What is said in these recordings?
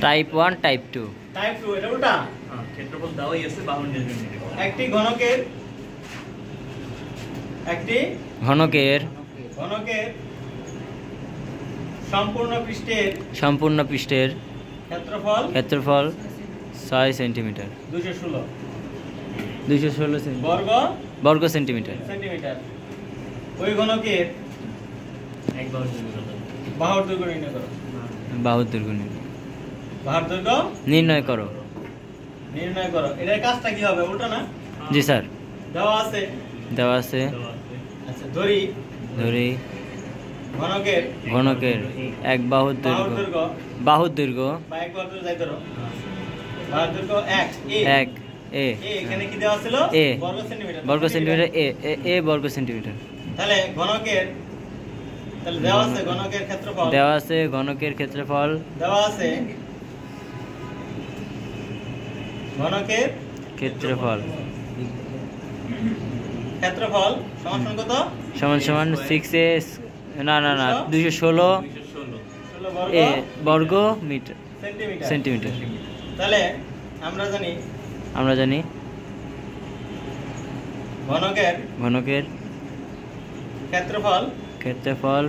Type 1 type 2 type 2 এটা উল্টা ক্ষেত্রফল দেওয়াই আছে 52 নিউটন মিটার। একটি ঘনকের ঘনকের সম্পূর্ণ পৃষ্ঠের ক্ষেত্রফল 6 সেন্টিমিটার 216 বর্গ সেন্টিমিটার। ওই ঘনকের বাহুর দৈর্ঘ্য নির্ণয় করো। এটার কাজটা কি হবে? উল্টা না? জি স্যার। দেওয়া আছে। আচ্ছা ধরি ঘনকের এক বাহুর দৈর্ঘ্য বা এক বাহুর দৈর্ঘ্য যাই ধরো, বাহুর দৈর্ঘ্য 1 এ এখানে কি দেওয়া ছিল? বর্গ সেন্টিমিটার এ বর্গ সেন্টিমিটার। তাহলে দেওয়া আছে ঘনকের ক্ষেত্রফল দেওয়া আছে ঘনকের ক্ষেত্রফল সমান কত? সমান 6a না 216 এ বর্গ মিটার সেন্টিমিটার। তাহলে আমরা জানি ঘনকের ক্ষেত্রফল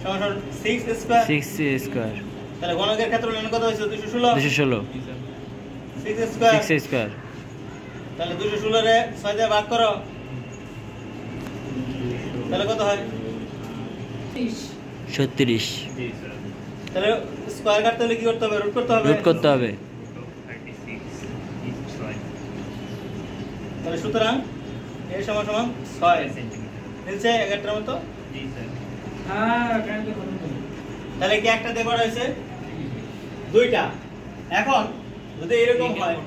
সমান 6a স্কয়ার। তাহলে ঘনকের ক্ষেত্রফল কত হয়েছে? 216 6a স্কয়ার। তাহলে 216 রে 6 দিয়ে ভাগ করো, তাহলে কত হয়? 36। তাহলে স্কয়ার কাটতে হলে কি করতে হবে? রুট করতে হবে। তাহলে সুতরাং এর সমান 6 সেন্টিমিটার। মিলছে 11টার মতো? জি স্যার। তাহলে কি একটা দিয়ে বড় হয়েছে? দুইটা। এখন যদি এরকম হয়